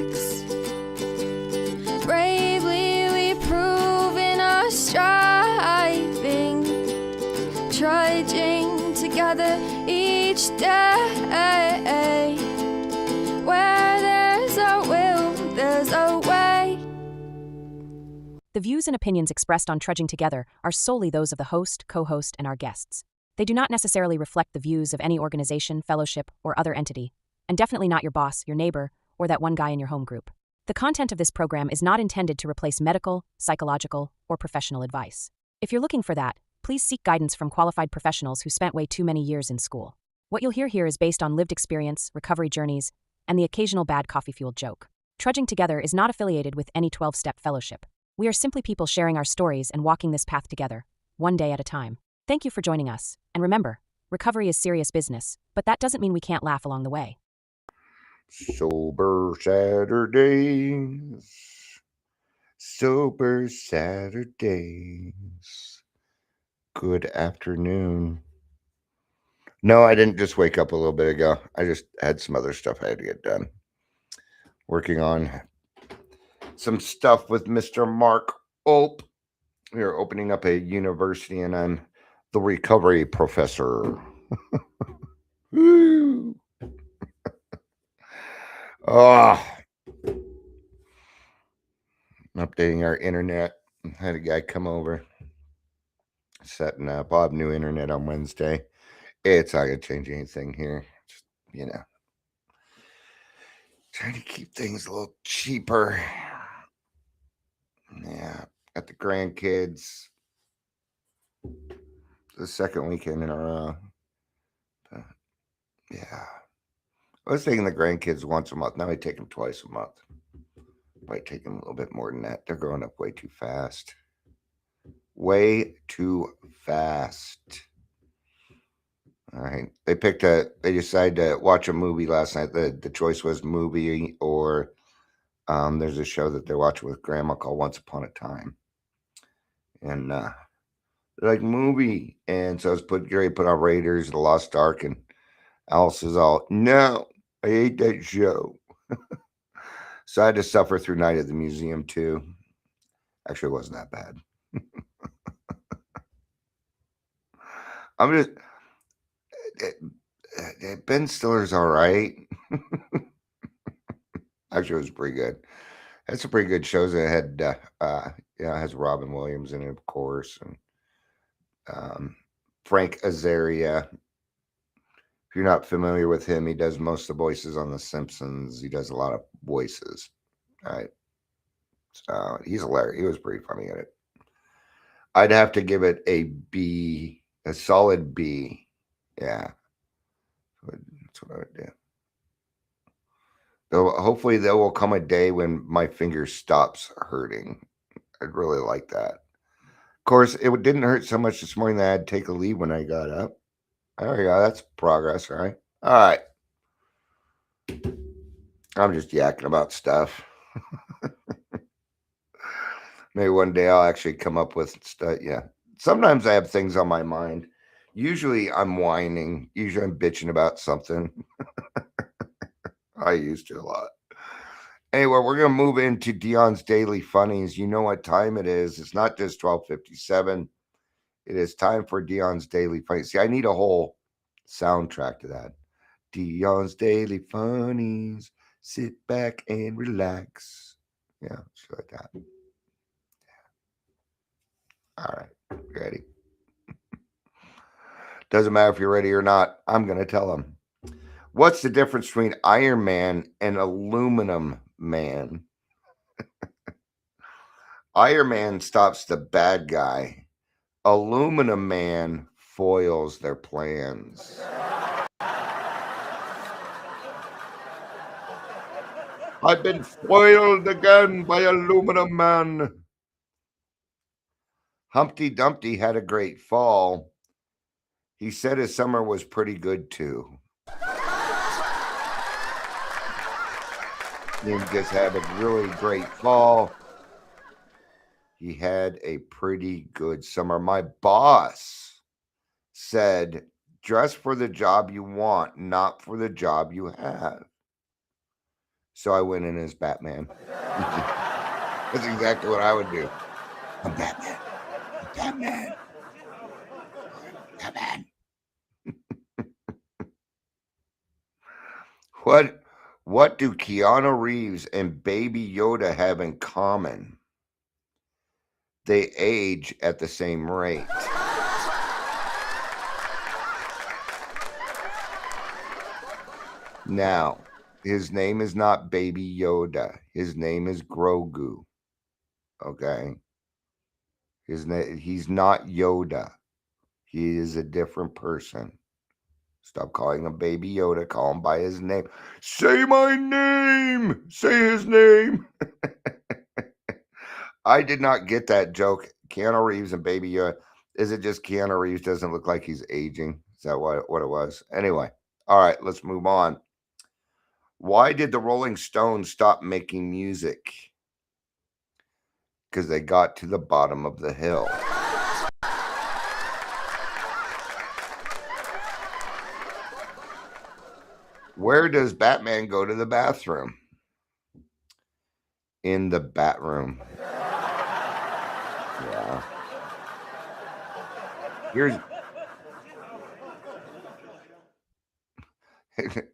relax. Bravely we prove in our striving, trudging together each day. Where there's a will, there's a way. The views and opinions expressed on Trudging Together are solely those of the host, co-host, and our guests. They do not necessarily reflect the views of any organization, fellowship, or other entity, and definitely not your boss, your neighbor, or that one guy in your home group. The content of this program is not intended to replace medical, psychological, or professional advice. If you're looking for that, please seek guidance from qualified professionals who spent way too many years in school. What you'll hear here is based on lived experience, recovery journeys, and the occasional bad coffee-fueled joke. Trudging Together is not affiliated with any 12-step fellowship. We are simply people sharing our stories and walking this path together, one day at a time. Thank you for joining us, and remember, recovery is serious business, but that doesn't mean we can't laugh along the way. Sober Saturdays. Sober Saturdays. Good afternoon. No, I didn't just wake up a little bit ago. I just had some other stuff I had to get done. Working on some stuff with Mr. Mark Ulp. We are opening up a university, and I'm the recovery professor. Woo! Updating our internet. Had a guy come over, setting up. I'll have new internet on Wednesday. It's not going to change anything here. Just, trying to keep things a little cheaper. Yeah, got the grandkids. The second weekend in a row. Yeah. I was taking the grandkids once a month. Now I take them twice a month. Might take them a little bit more than that. They're growing up way too fast. Way too fast. All right. They decided to watch a movie last night. The choice was movie or there's a show that they're watching with grandma called Once Upon a Time. And they're like, movie. And so I was put on Raiders of the Lost Ark, and Alice is all, no, I hate that show. So I had to suffer through Night at the Museum too. Actually, it wasn't that bad. Ben Stiller's all right. Actually, it was pretty good. Had some pretty good shows. It had, it has Robin Williams in it, of course, and Frank Azaria. If you're not familiar with him, he does most of the voices on The Simpsons. He does a lot of voices. All right. So he's hilarious. He was pretty funny at it. I'd have to give it a B, a solid B. Yeah. That's what I would do. Though hopefully there will come a day when my finger stops hurting. I'd really like that. Of course, it didn't hurt so much this morning that I had to take a leave when I got up. There we go. That's progress, right? All right. I'm just yakking about stuff. Maybe one day I'll actually come up with stuff. Yeah. Sometimes I have things on my mind. Usually I'm whining. Usually I'm bitching about something. I used to a lot. Anyway, we're going to move into Dion's Daily Funnies. You know what time it is. It's not just 12:57. It is time for Dion's Daily Funnies. See, I need a whole soundtrack to that. Dion's Daily Funnies. Sit back and relax. Yeah, shit like that. Yeah. All right, ready? Doesn't matter if you're ready or not. I'm going to tell them. What's the difference between Iron Man and Aluminum Man? Iron Man stops the bad guy. Aluminum Man foils their plans. I've been foiled again by Aluminum Man. Humpty Dumpty had a great fall. He said his summer was pretty good too. He didn't just have a really great fall. He had a pretty good summer. My boss said, dress for the job you want, not for the job you have. So I went in as Batman. That's exactly what I would do. I'm Batman. I'm Batman. Batman. What do Keanu Reeves and Baby Yoda have in common? They age at the same rate. Now, his name is not Baby Yoda. His name is Grogu. Okay? He's not Yoda. He is a different person. Stop calling him Baby Yoda. Call him by his name. Say my name. Say his name. I did not get that joke. Keanu Reeves and Baby Yoda. Is it just Keanu Reeves doesn't look like he's aging? Is that what it was? Anyway. All right, let's move on. Why did the Rolling Stones stop making music? Because they got to the bottom of the hill. Where does Batman go to the bathroom? In the Batroom. Yeah.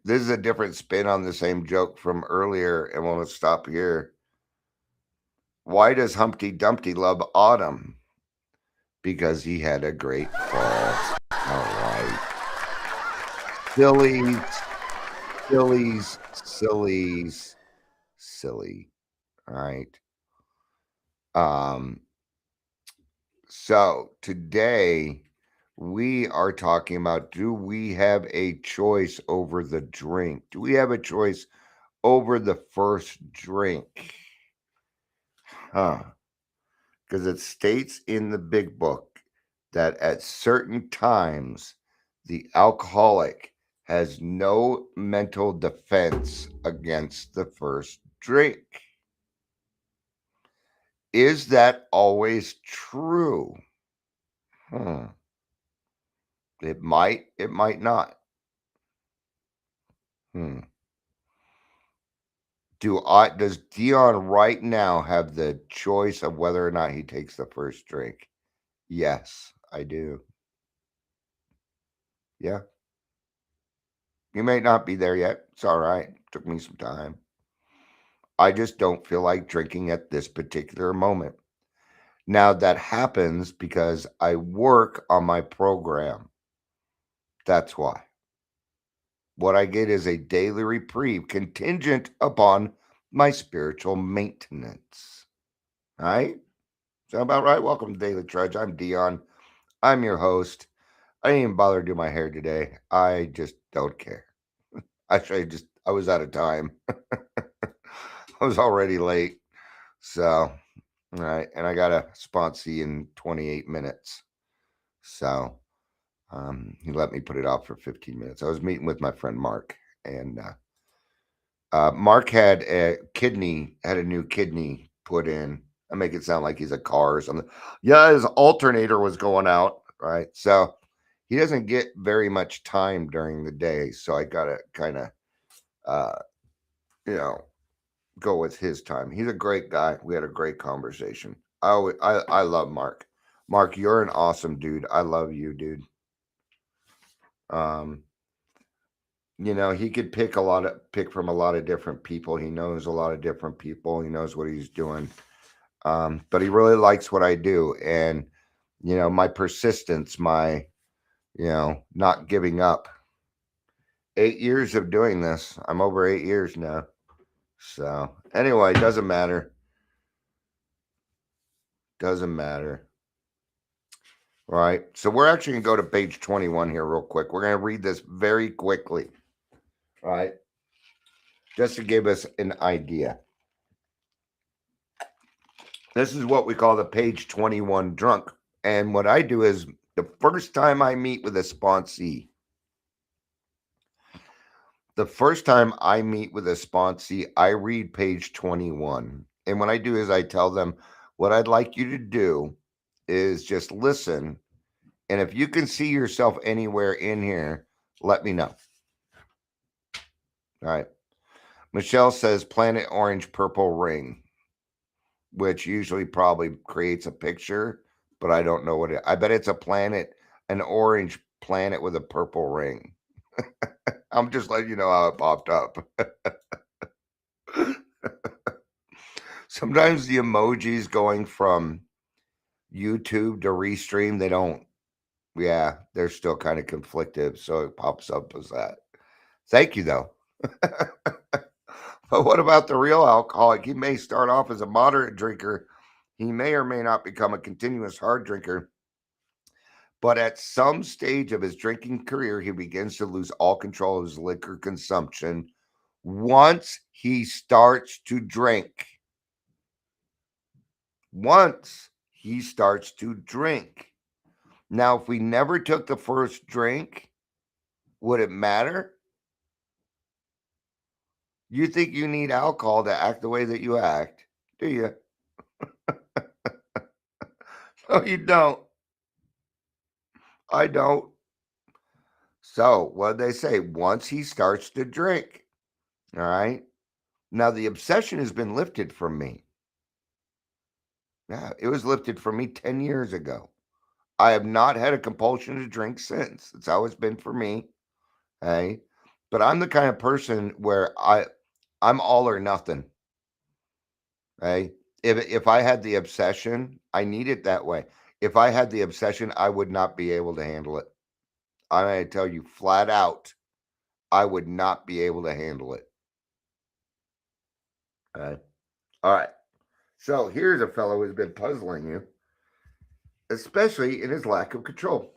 This is a different spin on the same joke from earlier, and we'll stop here. Why does Humpty Dumpty love autumn? Because he had a great fall. All right. Silly. All right. So today we are talking about, do we have a choice over the drink? Do we have a choice over the first drink? Because it states in the big book that at certain times the alcoholic has no mental defense against the first drink. Is that always true? It might not. Does Dion right now have the choice of whether or not he takes the first drink? Yes, I do. Yeah. You may not be there yet. It's all right. Took me some time. I just don't feel like drinking at this particular moment. Now, that happens because I work on my program. That's why. What I get is a daily reprieve contingent upon my spiritual maintenance. All right? Sound about right? Welcome to Daily Trudge. I'm Dion. I'm your host. I didn't even bother to do my hair today. I just don't care. Actually, I was out of time. I was already late. So, all right. And I got a sponsee in 28 minutes. So, he let me put it off for 15 minutes. I was meeting with my friend Mark, and Mark had a new kidney put in. I make it sound like he's a car or something. Yeah, his alternator was going out, right? So he doesn't get very much time during the day. So I gotta kind of, go with his time. He's a great guy. We had a great conversation. I love Mark. Mark, you're an awesome dude. I love you, dude. He could pick from a lot of different people. He knows a lot of different people. He knows what he's doing. But he really likes what I do. And, my persistence, my, not giving up. 8 years of doing this. I'm over 8 years now. So anyway, doesn't matter. Doesn't matter. All right. So we're actually going to go to page 21 here real quick. We're going to read this very quickly. All right. Just to give us an idea. This is what we call the page 21 drunk. And what I do is the first time I meet with a sponsee, I read page 21. And what I do is I tell them, what I'd like you to do is just listen. And if you can see yourself anywhere in here, let me know. All right. Michelle says planet orange purple ring, which usually probably creates a picture, but I don't know what it. I bet it's a planet, an orange planet with a purple ring. I'm just letting you know how it popped up. Sometimes the emojis going from YouTube to restream, they don't. Yeah, they're still kind of conflictive, so it pops up as that. Thank you, though. But what about the real alcoholic? He may start off as a moderate drinker. He may or may not become a continuous hard drinker. But at some stage of his drinking career, he begins to lose all control of his liquor consumption once he starts to drink. Once he starts to drink. Now, if we never took the first drink, would it matter? You think you need alcohol to act the way that you act, do you? No, you don't. I don't. So, what did they say? Once he starts to drink, all right? Now, the obsession has been lifted from me. Yeah, it was lifted from me 10 years ago. I have not had a compulsion to drink since. It's how it's been for me. Hey, but I'm the kind of person where I'm all or nothing. Hey, if I had the obsession, I need it that way. If I had the obsession, I would not be able to handle it. I'm going to tell you flat out, I would not be able to handle it. Okay. All right. So here's a fellow who's been puzzling you, especially in his lack of control.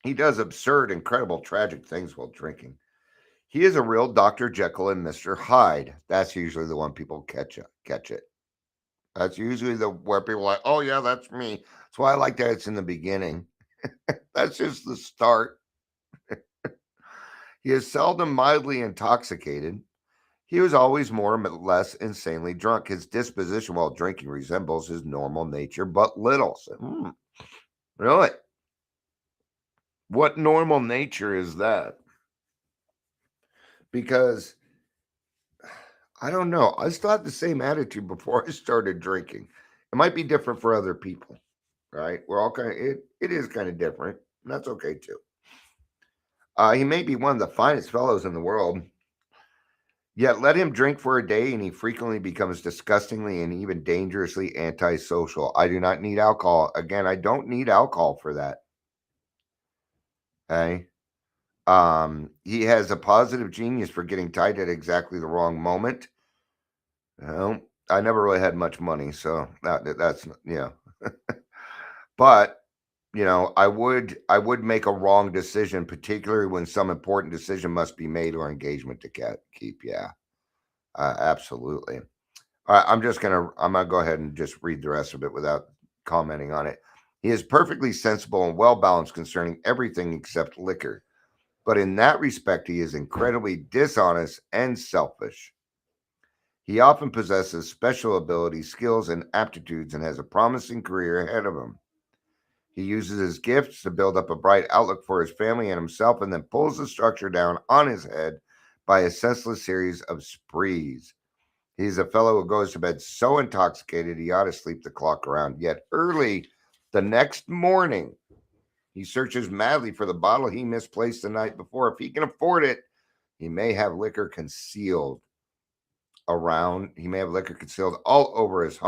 He does absurd, incredible, tragic things while drinking. He is a real Dr. Jekyll and Mr. Hyde. That's usually the one people catch it. That's usually the where people are like, oh yeah, that's me. That's why I like that it's in the beginning. That's just the start. He is seldom mildly intoxicated. He was always more or less insanely drunk. His disposition while drinking resembles his normal nature, but little. So, really? What normal nature is that? Because I don't know. I still had the same attitude before I started drinking. It might be different for other people, right? We're all kind of, it is kind of different. And that's okay too. He may be one of the finest fellows in the world, yet let him drink for a day and he frequently becomes disgustingly and even dangerously antisocial. I do not need alcohol. Again, I don't need alcohol for that. Okay. He has a positive genius for getting tight at exactly the wrong moment. Well, I never really had much money, so that's but I would make a wrong decision, particularly when some important decision must be made or engagement to keep. Yeah, absolutely. All right, I'm gonna go ahead and just read the rest of it without commenting on it. He is perfectly sensible and well balanced concerning everything except liquor, but in that respect, he is incredibly dishonest and selfish. He often possesses special abilities, skills, and aptitudes and has a promising career ahead of him. He uses his gifts to build up a bright outlook for his family and himself and then pulls the structure down on his head by a senseless series of sprees. He's a fellow who goes to bed so intoxicated he ought to sleep the clock around. Yet early the next morning, he searches madly for the bottle he misplaced the night before. If he can afford it, he may have liquor concealed all over his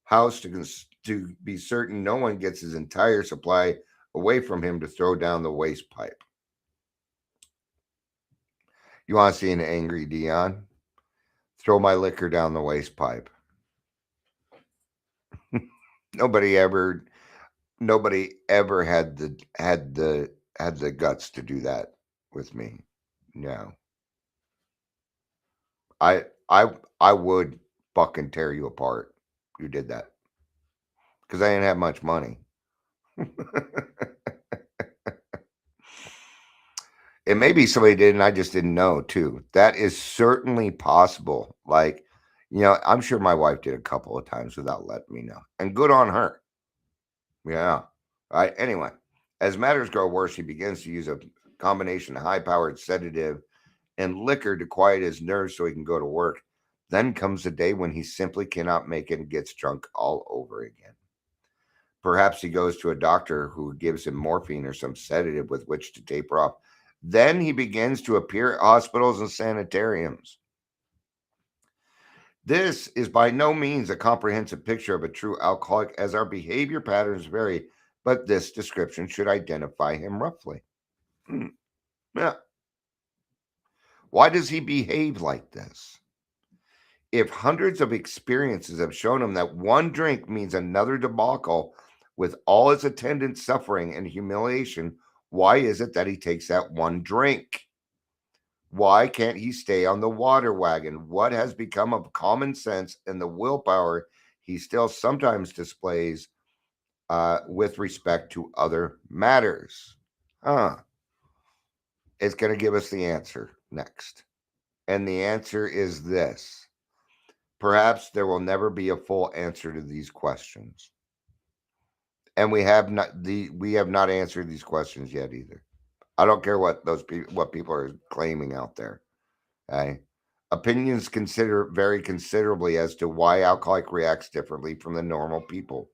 house to be certain no one gets his entire supply away from him to throw down the waste pipe. You want to see an angry Dion? Throw my liquor down the waste pipe. Nobody ever had the guts to do that with me. No. I would fucking tear you apart. You did that. Because I didn't have much money. And maybe somebody did and I just didn't know too. That is certainly possible. Like, I'm sure my wife did a couple of times without letting me know. And good on her. Yeah. All right. Anyway, as matters grow worse, he begins to use a combination of high-powered sedative and liquor to quiet his nerves so he can go to work. Then comes the day when he simply cannot make it and gets drunk all over again. Perhaps he goes to a doctor who gives him morphine or some sedative with which to taper off. Then he begins to appear at hospitals and sanitariums. This is by no means a comprehensive picture of a true alcoholic, as our behavior patterns vary, but this description should identify him roughly. Yeah. Why does he behave like this? If hundreds of experiences have shown him that one drink means another debacle with all its attendant suffering and humiliation, why is it that he takes that one drink? Why can't he stay on the water wagon? What has become of common sense and the willpower he still sometimes displays with respect to other matters? It's going to give us the answer next. And the answer is this. Perhaps there will never be a full answer to these questions. And we have not answered these questions yet either. I don't care what what people are claiming out there. Okay? Opinions vary considerably as to why alcoholic reacts differently from the normal people.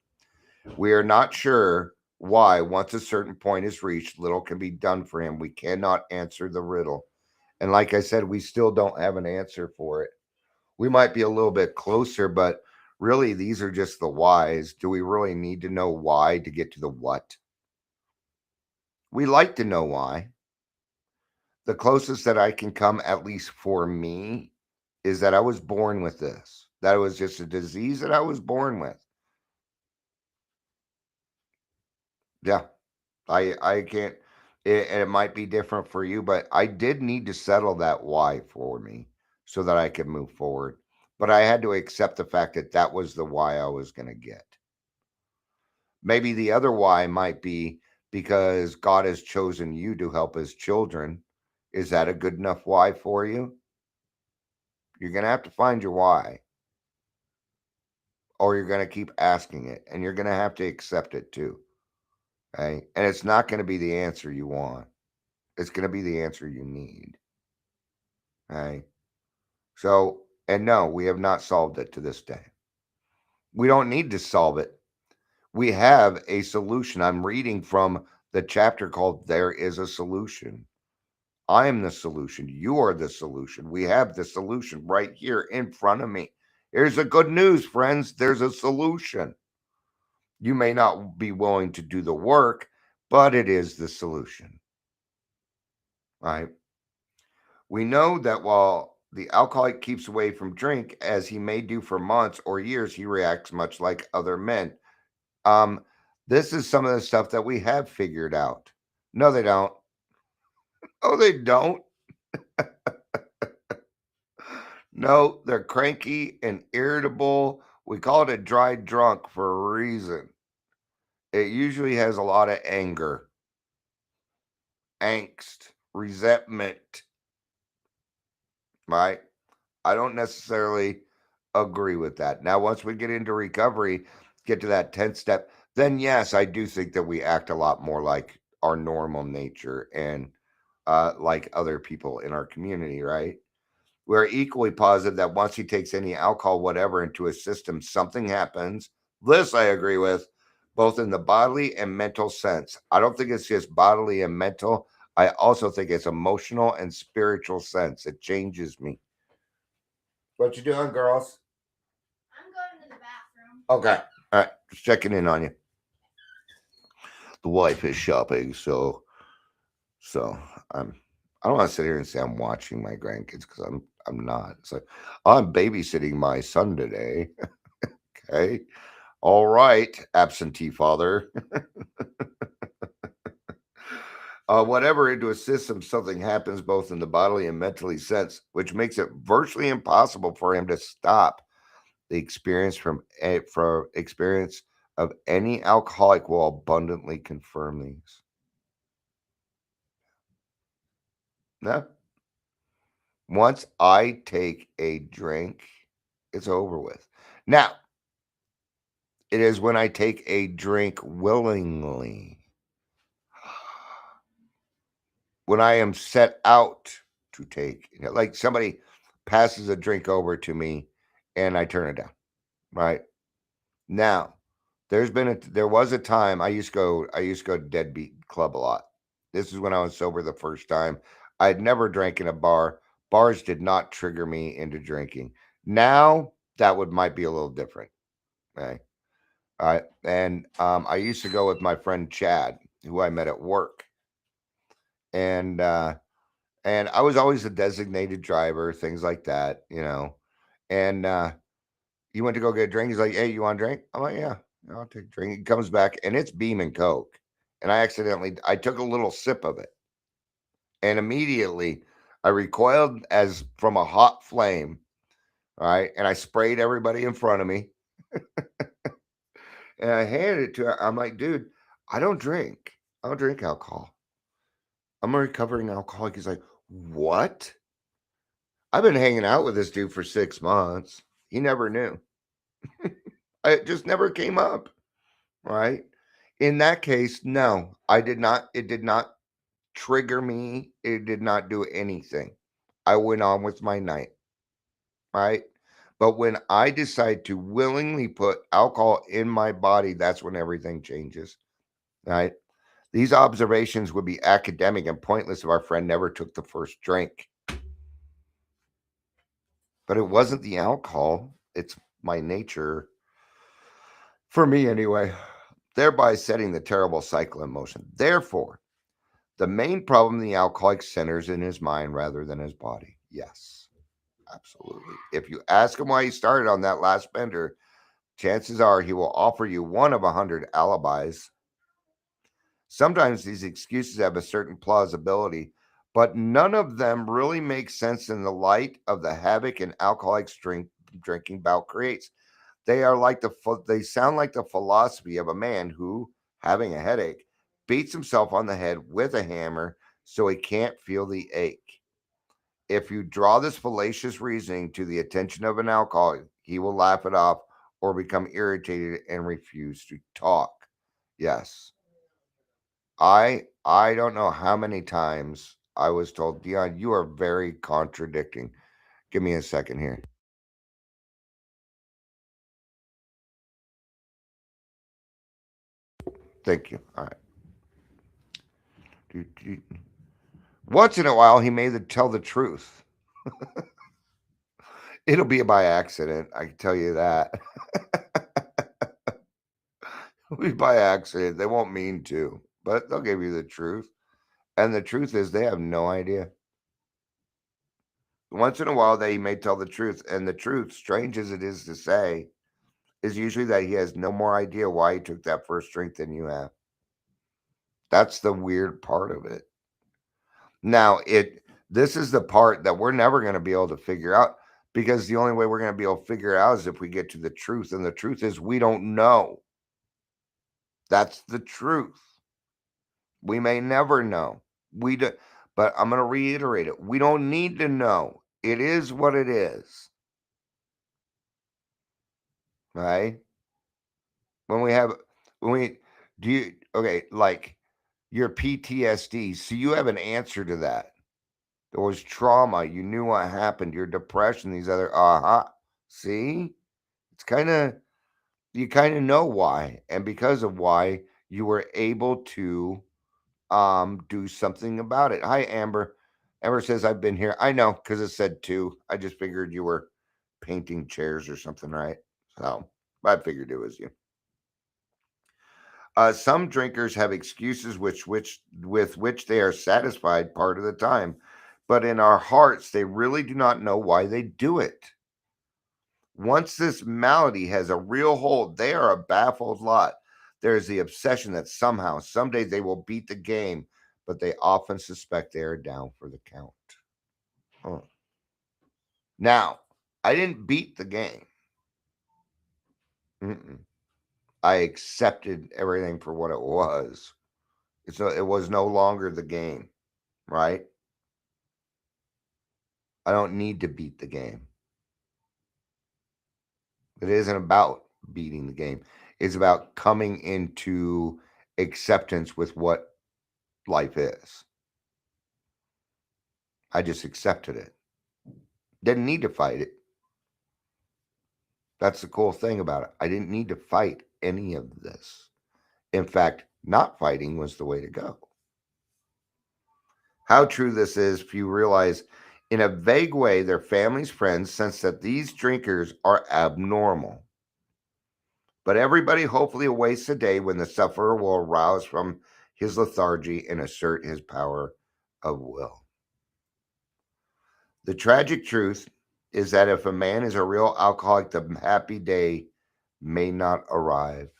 We are not sure why, once a certain point is reached, little can be done for him. We cannot answer the riddle. And like I said, we still don't have an answer for it. We might be a little bit closer, but really, these are just the whys. Do we really need to know why to get to the what? We like to know why. The closest that I can come, at least for me, is that I was born with this. That it was just a disease that I was born with. Yeah, I can't, and it might be different for you, but I did need to settle that why for me so that I could move forward. But I had to accept the fact that that was the why I was going to get. Maybe the other why might be because God has chosen you to help his children. Is that a good enough why for you? You're going to have to find your why, or you're going to keep asking it, and you're going to have to accept it too. Okay? And it's not going to be the answer you want. It's going to be the answer you need. Okay? So, and no, we have not solved it to this day. We don't need to solve it. We have a solution. I'm reading from the chapter called There is a Solution. I am the solution. You are the solution. We have the solution right here in front of me. Here's the good news, friends. There's a solution. You may not be willing to do the work, but it is the solution. Right? We know that while the alcoholic keeps away from drink, as he may do for months or years, he reacts much like other men. This is some of the stuff that we have figured out. No, they don't. Oh, they don't. No, they're cranky and irritable. We call it a dry drunk for a reason. It usually has a lot of anger, angst, resentment, right? I don't necessarily agree with that. Now, once we get into recovery, get to that 10th step, then yes, I do think that we act a lot more like our normal nature and like other people in our community, right? We're equally positive that once he takes any alcohol, whatever, into his system, something happens. This I agree with, both in the bodily and mental sense. I don't think it's just bodily and mental. I also think it's emotional and spiritual sense. It changes me. What you doing, girls? I'm going to the bathroom. Okay. All right. Just checking in on you. The wife is shopping, so I don't want to sit here and say I'm watching my grandkids because I'm not. It's like I'm babysitting my son today. Okay. All right, absentee father. Whatever into a system, something happens both in the bodily and mentally sense, which makes it virtually impossible for him to stop. The experience from experience of any alcoholic will abundantly confirm these. No. Once I take a drink, it's over with. Now, it is when I take a drink willingly. When I am set out to take. Like somebody passes a drink over to me and I turn it down. Right now, there was a time I used to go to Deadbeat Club a lot. This is when I was sober the first time. I'd never drank in a bar. Bars did not trigger me into drinking. Now that might be a little different. Okay. All right. And I used to go with my friend Chad, who I met at work. And I was always a designated driver, things like that. And he went to go get a drink. He's like, "Hey, you want a drink?" I'm like, "Yeah, I'll take a drink." He comes back and it's Beam and Coke. And I took a little sip of it. And immediately I recoiled as from a hot flame. All right. And I sprayed everybody in front of me. And I handed it to her. I'm like, "Dude, I don't drink. I don't drink alcohol. I'm a recovering alcoholic." He's like, "What?" I've been hanging out with this dude for 6 months. He never knew. It just never came up. Right. In that case, no, I did not. It did not trigger me. It did not do anything. I went on with my night. Right. But when I decide to willingly put alcohol in my body, that's when everything changes. Right. These observations would be academic and pointless if our friend never took the first drink. But it wasn't the alcohol, it's my nature, for me anyway, thereby setting the terrible cycle in motion. Therefore, the main problem the alcoholic centers in his mind rather than his body. Yes, absolutely. If you ask him why he started on that last bender, chances are he will offer you one of 100 alibis. Sometimes these excuses have a certain plausibility, but none of them really make sense in the light of the havoc an alcoholic's drinking bout creates. They sound like the philosophy of a man who, having a headache, beats himself on the head with a hammer so he can't feel the ache. If you draw this fallacious reasoning to the attention of an alcoholic, he will laugh it off or become irritated and refuse to talk. Yes. I don't know how many times I was told, "Dion, you are very contradicting." Give me a second here. Thank you. All right. Once in a while, he may tell the truth. It'll be by accident. I can tell you that. It'll be by accident. They won't mean to, but they'll give you the truth. And the truth is, they have no idea. Once in a while, they may tell the truth. And the truth, strange as it is to say, is usually that he has no more idea why he took that first drink than you have. That's the weird part of it. Now, this is the part that we're never going to be able to figure out, because the only way we're going to be able to figure it out is if we get to the truth. And the truth is we don't know. That's the truth. We may never know. We do, but I'm going to reiterate it. We don't need to know. It is what it is. Right? Like your PTSD. So you have an answer to that. There was trauma. You knew what happened. Your depression, these other, see? It's you kind of know why. And because of why, you were able to do something about it. Hi, Amber. Amber says, "I've been here." I know, because it said 2. I just figured you were painting chairs or something, right? So I figured it was you. Some drinkers have excuses with which they are satisfied part of the time, but in our hearts, they really do not know why they do it. Once this malady has a real hold, they are a baffled lot. There's the obsession that somehow, someday they will beat the game, but they often suspect they are down for the count. Huh. Now, I didn't beat the game. Mm-mm. I accepted everything for what it was. It was no longer the game, right? I don't need to beat the game. It isn't about beating the game. It's about coming into acceptance with what life is. I just accepted it. Didn't need to fight it. That's the cool thing about it. I didn't need to fight any of this. In fact, not fighting was the way to go. How true this is if you realize, in a vague way, their families, friends sense that these drinkers are abnormal. But everybody hopefully awaits the day when the sufferer will arouse from his lethargy and assert his power of will. The tragic truth is that if a man is a real alcoholic, the happy day may not arrive.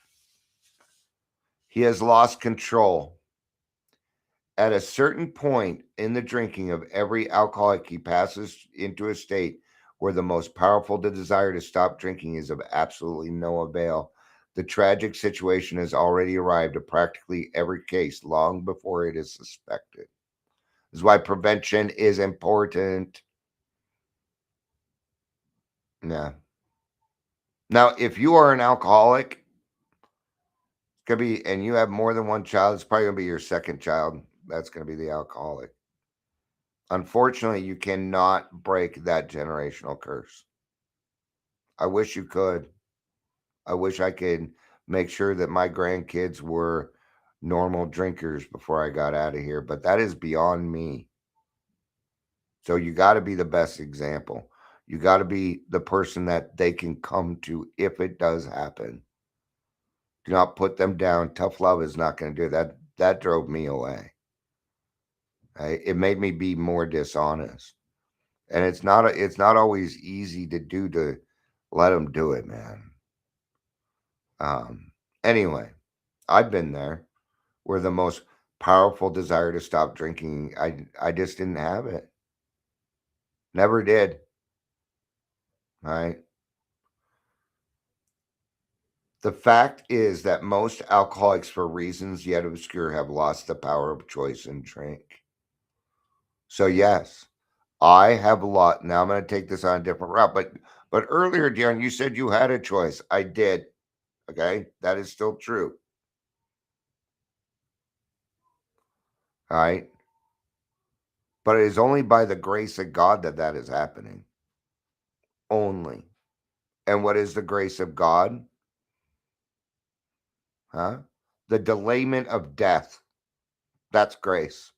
He has lost control. At a certain point in the drinking of every alcoholic, he passes into a state where the most powerful desire to stop drinking is of absolutely no avail. The tragic situation has already arrived at practically every case long before it is suspected. This is why prevention is important. Yeah. Now, if you are an alcoholic, could be, and you have more than one child, it's probably going to be your second child. That's going to be the alcoholic. Unfortunately, you cannot break that generational curse. I wish you could. I wish I could make sure that my grandkids were normal drinkers before I got out of here, but that is beyond me. So you got to be the best example. You got to be the person that they can come to if it does happen. Do not put them down. Tough love is not going to do that. That drove me away. It made me be more dishonest. And it's not always easy to do, to let them do it, man. Anyway, I've been there where the most powerful desire to stop drinking, I just didn't have it. Never did. Right? The fact is that most alcoholics, for reasons yet obscure, have lost the power of choice and drink. So yes, I have a lot. Now I'm going to take this on a different route. But earlier, Dion, you said you had a choice. I did. Okay, that is still true. All right. But it is only by the grace of God that that is happening. Only. And what is the grace of God? Huh? The delayment of death. That's grace.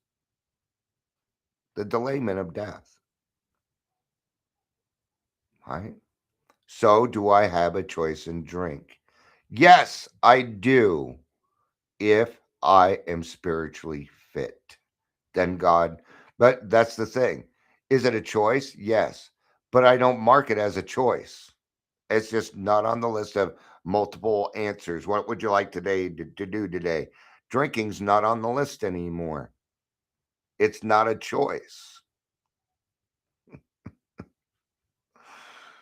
The delayment of death. Right? So do I have a choice in drink? Yes, I do. If I am spiritually fit, then God. But that's the thing. Is it a choice? Yes. But I don't mark it as a choice. It's just not on the list of multiple answers. What would you like today to do today? Drinking's not on the list anymore. It's not a choice.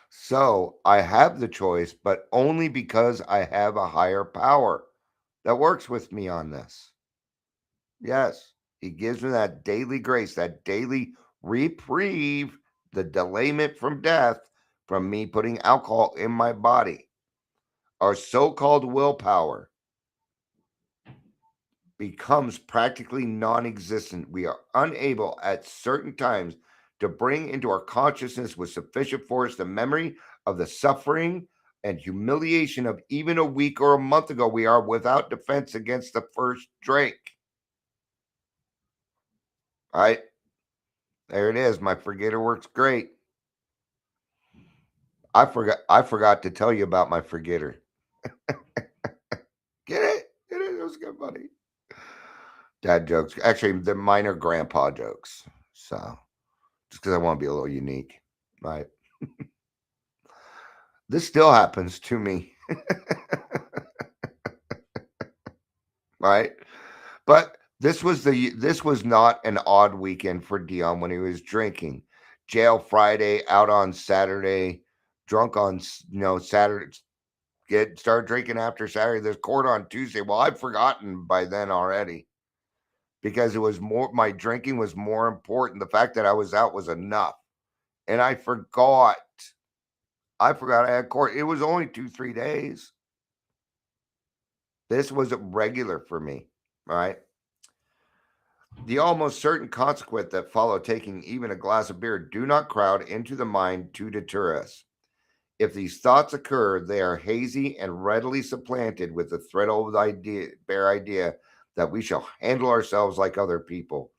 So I have the choice, but only because I have a higher power that works with me on this. Yes, he gives me that daily grace, that daily reprieve, the delayment from death from me putting alcohol in my body. Our so called willpower becomes practically non existent. We are unable at certain times to bring into our consciousness with sufficient force the memory of the suffering and humiliation of even a week or a month ago. We are without defense against the first drink. All right. There it is. My forgetter works great. I forgot to tell you about my forgetter. Get it? Get it? It was good, buddy. Dad jokes. Actually, they're minor grandpa jokes. So just because I want to be a little unique. Right. This still happens to me. Right. But this was not an odd weekend for Dion when he was drinking. Jail Friday, out on Saturday, drunk on Saturday. Start drinking after Saturday. There's court on Tuesday. Well, I've forgotten by then already because it was more. My drinking was more important. The fact that I was out was enough, and I forgot. I had court. It was only 2-3 days. This was regular for me, right? The almost certain consequence that follow taking even a glass of beer do not crowd into the mind to deter us. If these thoughts occur, they are hazy and readily supplanted with the threat of the bare idea that we shall handle ourselves like other people.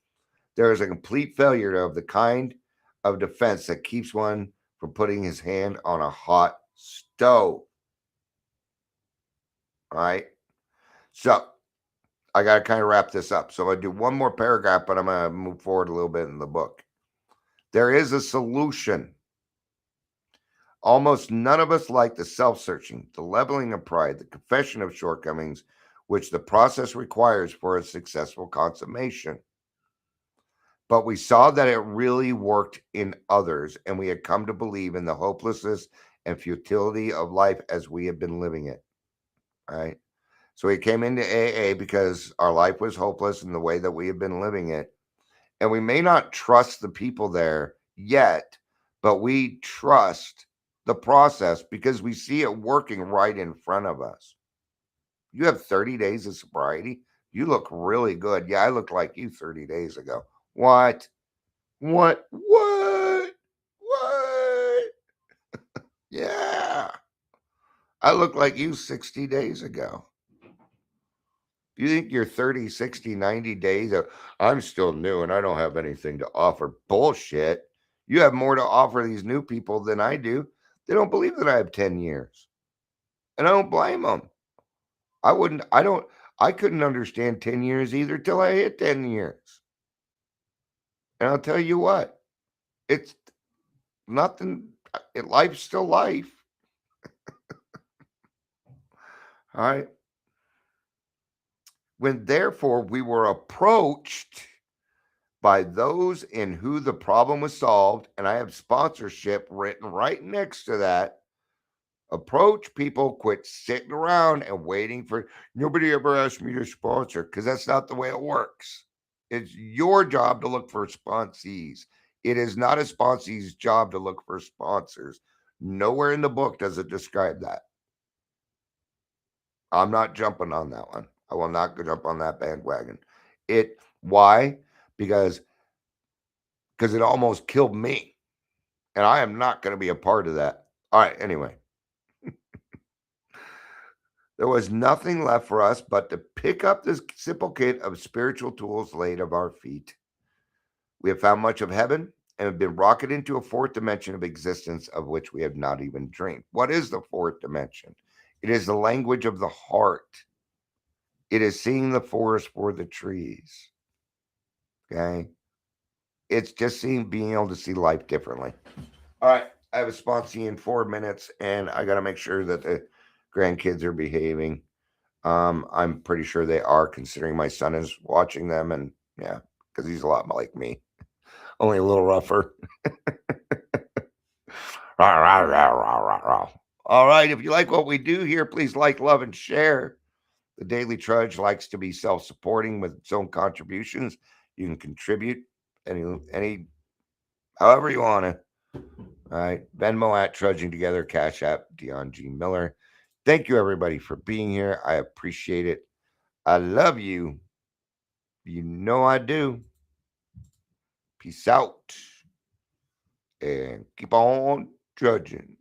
There is a complete failure of the kind of defense that keeps one from putting his hand on a hot stove. All right. So I got to kind of wrap this up. So I'm going to do one more paragraph, but I'm going to move forward a little bit in the book. There is a solution. Almost none of us like the self searching, the leveling of pride, the confession of shortcomings, which the process requires for a successful consummation. But we saw that it really worked in others, and we had come to believe in the hopelessness and futility of life as we had been living it. Right. So we came into AA because our life was hopeless in the way that we had been living it. And we may not trust the people there yet, but we trust the process because we see it working right in front of us. You have 30 days of sobriety. You look really good. Yeah, I looked like you 30 days ago. What? What? What? What? Yeah. I look like you 60 days ago. You think you're 30, 60, 90 days of, I'm still new and I don't have anything to offer. Bullshit. You have more to offer these new people than I do. They don't believe that I have 10 years. And I don't blame them. I couldn't understand 10 years either till I hit 10 years. And I'll tell you what, it's nothing. Life's still life. All right. When therefore we were approached by those in who the problem was solved, and I have sponsorship written right next to that. Approach people, quit sitting around and waiting for nobody ever asked me to sponsor because that's not the way it works. It's your job to look for sponsees. It is not a sponsee's job to look for sponsors. Nowhere in the book does it describe that. I'm not jumping on that one. I will not jump on that bandwagon. Why? Because it almost killed me. And I am not going to be a part of that. All right. Anyway, there was nothing left for us but to pick up this simple kit of spiritual tools laid at our feet. We have found much of heaven and have been rocketed into a fourth dimension of existence of which we have not even dreamed. What is the fourth dimension? It is the language of the heart. It is seeing the forest for the trees. Okay. It's just being able to see life differently. All right. I have a sponsee in 4 minutes and I got to make sure that the grandkids are behaving. I'm pretty sure they are, considering my son is watching them, and yeah, because he's a lot like me, only a little rougher. All right, if you like what we do here, please like, love, and share. The Daily Trudge likes to be self-supporting with its own contributions. You can contribute any however you want to. All right, Venmo at Trudging Together, Cash App Dion G. Miller. Thank you, everybody, for being here. I appreciate it. I love you. You know I do. Peace out. And keep on trudging.